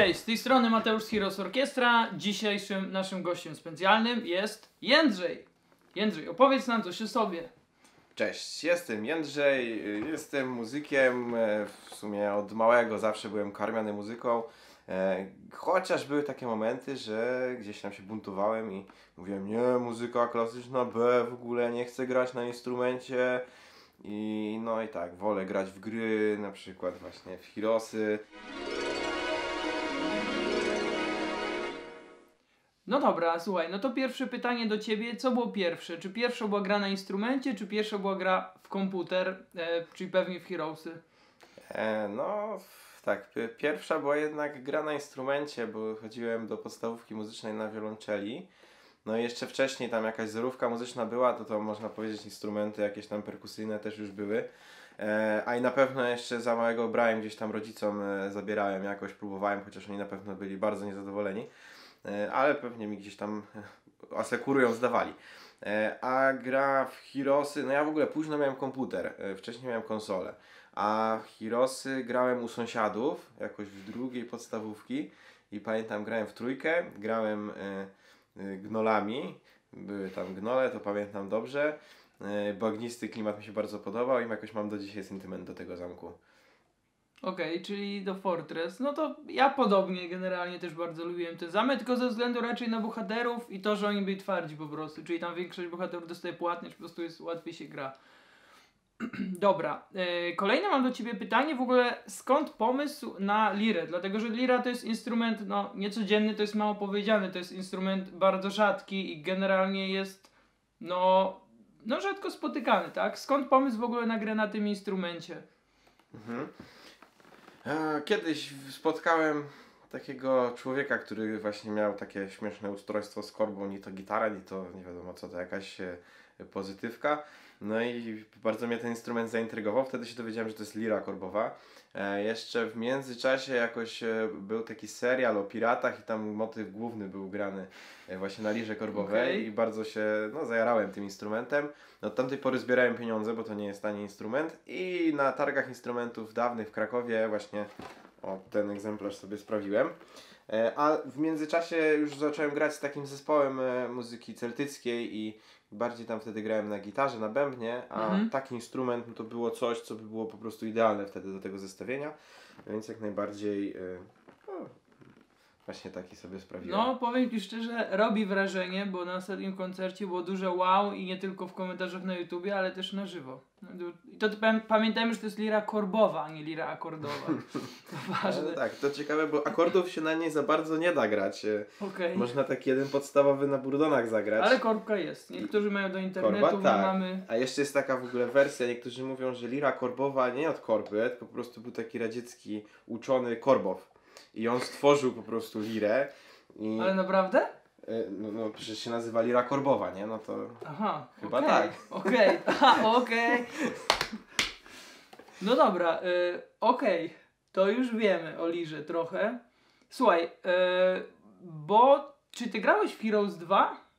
Cześć, z tej strony Mateusz z Heroes Orkiestra. Dzisiejszym naszym gościem specjalnym jest Jędrzej. Jędrzej, opowiedz nam coś o sobie. Cześć, jestem Jędrzej, jestem muzykiem, w sumie od małego zawsze byłem karmiony muzyką, chociaż były takie momenty, że gdzieś tam się buntowałem i mówiłem, nie, muzyka klasyczna B, w ogóle nie chcę grać na instrumencie i no i tak, wolę grać w gry, na przykład właśnie w Heroesy. No dobra, słuchaj, no to pierwsze pytanie do ciebie. Co było pierwsze? Czy pierwsza była gra na instrumencie, czy pierwsza była gra w komputer, czyli pewnie w Heroesy? Tak, pierwsza była jednak gra na instrumencie, bo chodziłem do podstawówki muzycznej na wiolonczeli. No i jeszcze wcześniej tam jakaś zerówka muzyczna była, to można powiedzieć instrumenty jakieś tam perkusyjne też już były. A i na pewno jeszcze za małego brałem gdzieś tam rodzicom, zabierałem jakoś, próbowałem, chociaż oni na pewno byli bardzo niezadowoleni. Ale pewnie mi gdzieś tam asekurują zdawali. A gra w Heroesy, no ja w ogóle późno miałem komputer, wcześniej miałem konsolę. A w Heroesy grałem u sąsiadów, jakoś w drugiej podstawówki i pamiętam grałem w trójkę, grałem gnolami, były tam gnole, to pamiętam dobrze. Bagnisty klimat mi się bardzo podobał i jakoś mam do dzisiaj sentyment do tego zamku. Okej, czyli do Fortress. No to ja podobnie generalnie też bardzo lubiłem ten zamek, tylko ze względu raczej na bohaterów i to, że oni byli twardzi po prostu. Czyli tam większość bohaterów dostaje płatność, po prostu jest łatwiej się gra. Dobra, kolejne mam do ciebie pytanie w ogóle, skąd pomysł na lirę? Dlatego, że lira to jest instrument, no niecodzienny, to jest mało powiedziane, to jest instrument bardzo rzadki i generalnie jest, no rzadko spotykany, tak? Skąd pomysł w ogóle na grę na tym instrumencie? Kiedyś spotkałem takiego człowieka, który właśnie miał takie śmieszne ustrojstwo z korbą, ni to gitara, ni to nie wiadomo co, to jakaś pozytywka. No i bardzo mnie ten instrument zaintrygował, wtedy się dowiedziałem, że to jest lira korbowa. Jeszcze w międzyczasie jakoś był taki serial o piratach i tam motyw główny był grany właśnie na lirze korbowej i bardzo się zajarałem tym instrumentem. No, od tamtej pory zbierałem pieniądze, bo to nie jest tani instrument i na targach instrumentów dawnych w Krakowie właśnie ten egzemplarz sobie sprawiłem. A w międzyczasie już zacząłem grać z takim zespołem muzyki celtyckiej i bardziej tam wtedy grałem na gitarze, na bębnie, a taki instrument to było coś, co by było po prostu idealne wtedy do tego zestawienia, więc jak najbardziej właśnie taki sobie sprawiłem. No, powiem Ci szczerze, robi wrażenie, bo na ostatnim koncercie było duże wow i nie tylko w komentarzach na YouTubie, ale też na żywo. I to pamiętajmy, że to jest lira korbowa, a nie lira akordowa. To ważne. No tak, to ciekawe, bo akordów się na niej za bardzo nie da grać. Można taki jeden podstawowy na burdonach zagrać. Ale korbka jest. Niektórzy mają do internetu, korba, tak. mamy... A jeszcze jest taka w ogóle wersja, niektórzy mówią, że lira korbowa nie od korby, tylko po prostu był taki radziecki uczony Korbow. I on stworzył po prostu lirę. Ale naprawdę? No przecież się nazywa lira korbowa, nie? No to aha, chyba tak. Okej. No dobra, to już wiemy o lirze trochę. Słuchaj, bo czy ty grałeś w Heroes 2?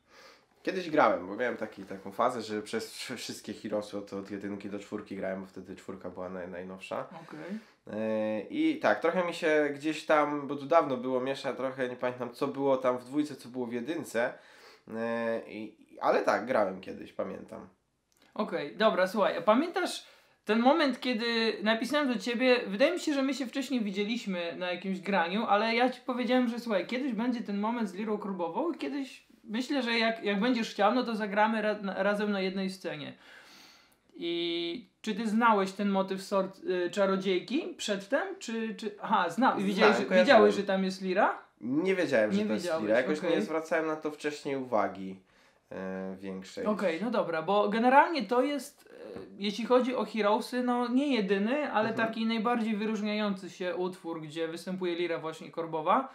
Kiedyś grałem, bo miałem taką fazę, że przez wszystkie Heroesy od 1 do 4 grałem, bo wtedy 4 była najnowsza. I tak, trochę mi się gdzieś tam, bo tu dawno było, miesza trochę, nie pamiętam co było tam w 2, co było w 1, ale tak, grałem kiedyś, pamiętam. Dobra, słuchaj, a pamiętasz ten moment, kiedy napisałem do ciebie, wydaje mi się, że my się wcześniej widzieliśmy na jakimś graniu, ale ja ci powiedziałem, że słuchaj, kiedyś będzie ten moment z lirą korbową i kiedyś myślę, że jak będziesz chciał, no to zagramy razem na jednej scenie. I czy ty znałeś ten motyw czarodziejki przedtem? Aha, i widziałeś, że tam jest lira? Nie wiedziałem, że to jest lira. Jakoś nie zwracałem na to wcześniej uwagi większej. No dobra, bo generalnie to jest, jeśli chodzi o Heroesy, no nie jedyny, ale taki najbardziej wyróżniający się utwór, gdzie występuje lira właśnie korbowa.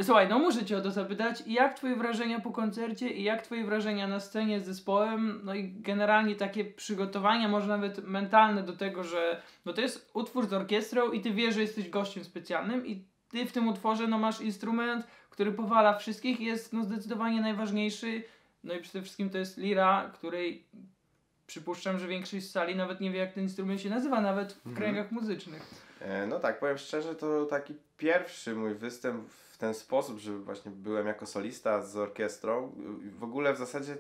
Słuchaj, no muszę cię o to zapytać, jak twoje wrażenia po koncercie i jak twoje wrażenia na scenie z zespołem, no i generalnie takie przygotowania, może nawet mentalne do tego, że no to jest utwór z orkiestrą i ty wiesz, że jesteś gościem specjalnym i ty w tym utworze no masz instrument, który powala wszystkich i jest no zdecydowanie najważniejszy, no i przede wszystkim to jest lira, której przypuszczam, że większość z sali nawet nie wie, jak ten instrument się nazywa, nawet w kręgach muzycznych. No tak, powiem szczerze, to taki pierwszy mój występ w ten sposób, że właśnie byłem jako solista z orkiestrą. W ogóle w zasadzie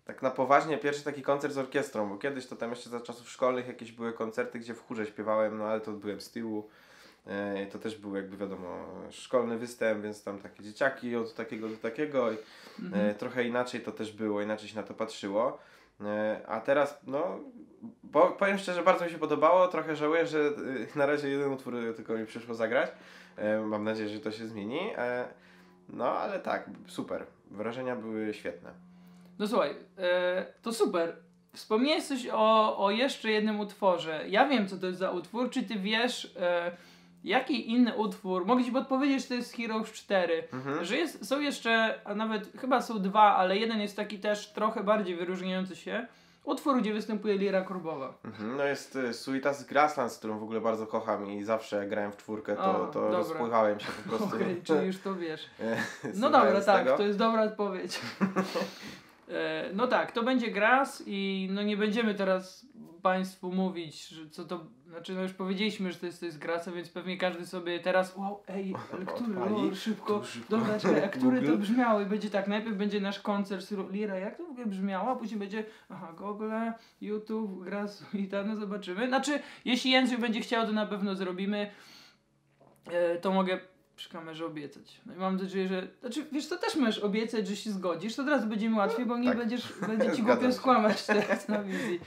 tak na poważnie pierwszy taki koncert z orkiestrą, bo kiedyś to tam jeszcze za czasów szkolnych jakieś były koncerty, gdzie w chórze śpiewałem, no ale to byłem z tyłu. To też był jakby wiadomo szkolny występ, więc tam takie dzieciaki od takiego do takiego i trochę inaczej to też było, inaczej się na to patrzyło. A teraz, no, powiem szczerze, bardzo mi się podobało, trochę żałuję, że na razie jeden utwór tylko mi przyszło zagrać. Mam nadzieję, że to się zmieni. No, ale tak, super. Wrażenia były świetne. No słuchaj, to super. Wspomniałeś coś o jeszcze jednym utworze. Ja wiem, co to jest za utwór. Czy ty wiesz, jaki inny utwór? Mogę ci podpowiedzieć, że to jest Heroes 4. Że są jeszcze, a nawet chyba są dwa, ale jeden jest taki też trochę bardziej wyróżniający się. Utwór, gdzie występuje lira korbowa. No jest Suita z Grasslands, którą w ogóle bardzo kocham i zawsze jak grałem w czwórkę, to rozpływałem się po prostu. Okej, czyli już to wiesz. No dobra, tak, to jest dobra odpowiedź. No tak, to będzie Grass i no nie będziemy teraz Państwu mówić, że co to, znaczy no już powiedzieliśmy, że to jest Grassa, więc pewnie każdy sobie teraz, wow, ej, ale który, szybko, dobra, czekaj, a który to brzmiało i będzie tak, najpierw będzie nasz koncert Lira, jak to w ogóle brzmiało, a później będzie, Google, YouTube, Grass i tak, no zobaczymy. Znaczy, jeśli Jędrzej będzie chciał, to na pewno zrobimy, to mogę przy kamerze obiecać. No i mam nadzieję, że... Znaczy, wiesz, to też możesz obiecać, że się zgodzisz, to teraz będzie mi łatwiej, bo nie tak. będzie ci głupio skłamać teraz na wizji.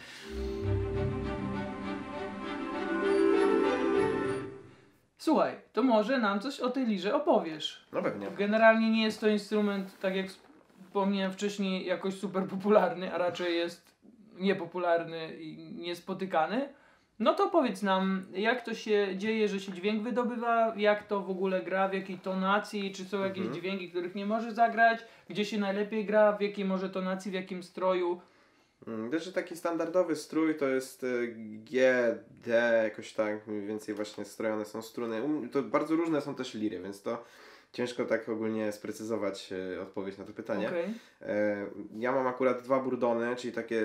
Słuchaj, to może nam coś o tej lirze opowiesz. No pewnie. Generalnie nie jest to instrument, tak jak wspomniałem wcześniej, jakoś super popularny, a raczej jest niepopularny i niespotykany. No to powiedz nam, jak to się dzieje, że się dźwięk wydobywa, jak to w ogóle gra, w jakiej tonacji, czy są jakieś dźwięki, których nie może zagrać, gdzie się najlepiej gra, w jakiej może tonacji, w jakim stroju. Wiesz, że taki standardowy strój to jest G, D, jakoś tak mniej więcej właśnie strojone są struny. To bardzo różne są też liry, więc to ciężko tak ogólnie sprecyzować odpowiedź na to pytanie. Okay. Ja mam akurat dwa burdony, czyli takie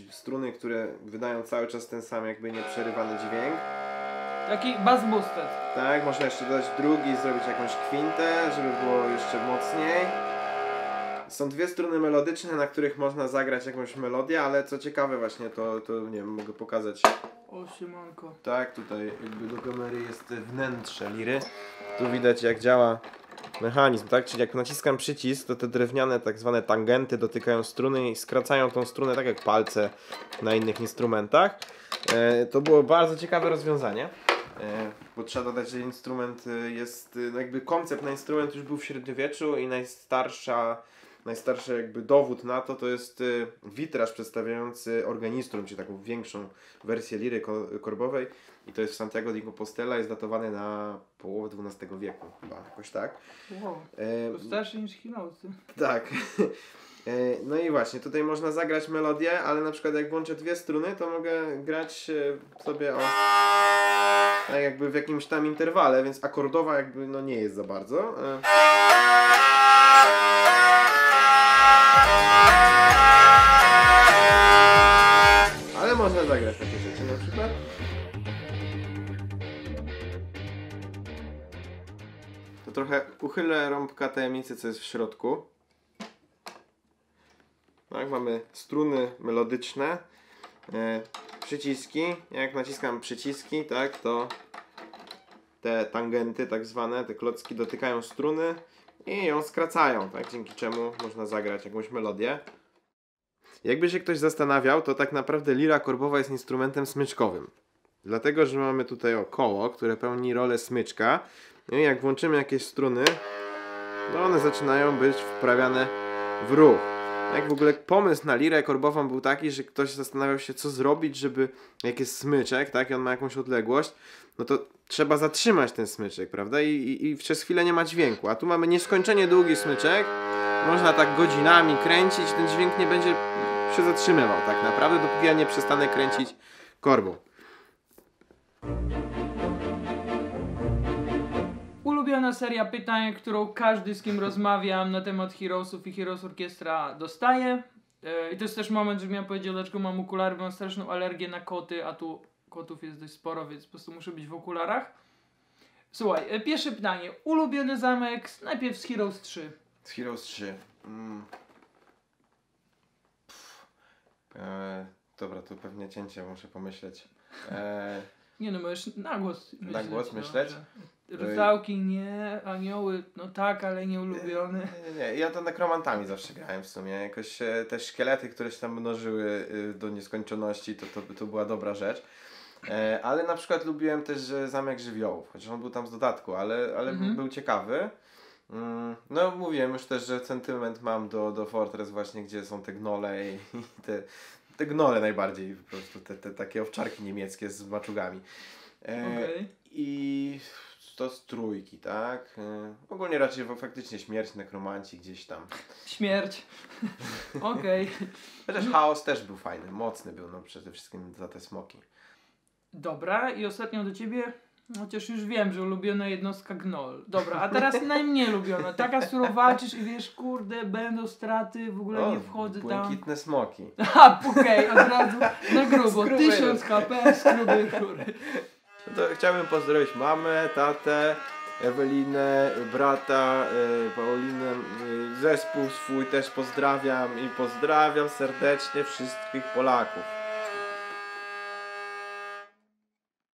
struny, które wydają cały czas ten sam jakby nieprzerywany dźwięk. Taki bass boosted. Tak, można jeszcze dodać drugi, zrobić jakąś kwintę, żeby było jeszcze mocniej. Są dwie struny melodyczne, na których można zagrać jakąś melodię, ale co ciekawe właśnie, to nie wiem, mogę pokazać. O, siemanko. Tak, tutaj jakby do kamery jest wnętrze liry. Tu widać jak działa mechanizm, tak? Czyli jak naciskam przycisk, to te drewniane tak zwane tangenty dotykają struny i skracają tą strunę tak jak palce na innych instrumentach. To było bardzo ciekawe rozwiązanie. Bo trzeba dodać, że instrument jest, jakby koncept na instrument już był w średniowieczu i najstarszy jakby dowód na to jest witraż przedstawiający organistrum, czyli taką większą wersję liry korbowej i to jest w Santiago de Compostela, jest datowany na połowę XII wieku chyba, jakoś tak. Wow, to starszy niż Heroesy. Tak. No i właśnie, tutaj można zagrać melodię, ale na przykład jak włączę dwie struny, to mogę grać sobie tak jakby w jakimś tam interwale, więc akordowa jakby no nie jest za bardzo. Ale można zagrać takie rzeczy na przykład. To trochę uchylę rąbka tajemnicy, co jest w środku. Tak, mamy struny melodyczne, przyciski. Jak naciskam przyciski, tak, to te tangenty, tak zwane, te klocki dotykają struny i ją skracają, tak, dzięki czemu można zagrać jakąś melodię. Jakby się ktoś zastanawiał, to tak naprawdę lira korbowa jest instrumentem smyczkowym. Dlatego, że mamy tutaj koło, które pełni rolę smyczka. No i jak włączymy jakieś struny, no one zaczynają być wprawiane w ruch. Jak w ogóle pomysł na lirę korbową był taki, że ktoś zastanawiał się, co zrobić, żeby jak jest smyczek, tak, i on ma jakąś odległość, no to trzeba zatrzymać ten smyczek, prawda, i przez chwilę nie ma dźwięku, a tu mamy nieskończenie długi smyczek, można tak godzinami kręcić, ten dźwięk nie będzie się zatrzymywał tak naprawdę, dopóki ja nie przestanę kręcić korbą. Ulubiona seria pytań, którą każdy, z kim rozmawiam na temat Heroesów i Heroes Orkiestra dostaje. I to jest też moment, że miałem powiedzieć, dlaczego mam okulary, bo mam straszną alergię na koty, a tu kotów jest dość sporo, więc po prostu muszę być w okularach. Słuchaj, pierwsze pytanie. Ulubiony zamek najpierw z Heroes 3. Z Heroes 3. Dobra, tu pewnie cięcie, muszę pomyśleć. Nie no, możesz na głos myśleć. Na głos myśleć? Rysałki nie, anioły no tak, ale nie ulubiony. Nie, ja to nekromantami zawsze grałem w sumie. Jakoś te szkielety, które się tam mnożyły do nieskończoności, to była dobra rzecz. Ale na przykład lubiłem też Zamek Żywiołów, chociaż on był tam z dodatku, ale był ciekawy. No mówiłem już też, że sentyment mam do Fortress właśnie, gdzie są te gnole i te gnole najbardziej po prostu, te takie owczarki niemieckie z maczugami. I to z trójki, tak? Ogólnie raczej faktycznie śmierć, nekromanci gdzieś tam. Śmierć. Okej. Chociaż chaos też był fajny, mocny był, no przede wszystkim za te smoki. Dobra, i ostatnio do ciebie, chociaż już wiem, że ulubiona jednostka Gnoll. Dobra, a teraz najmniej lubiona. Taka, z którą walczysz i wiesz, kurde, będą straty, w ogóle nie wchodzę tam. Błękitne smoki. Aha, okej, od razu na grubo. 1000 HP, skruby góry. No to chciałbym pozdrowić mamę, tatę, Ewelinę, brata, Paulinę, zespół swój też pozdrawiam i pozdrawiam serdecznie wszystkich Polaków.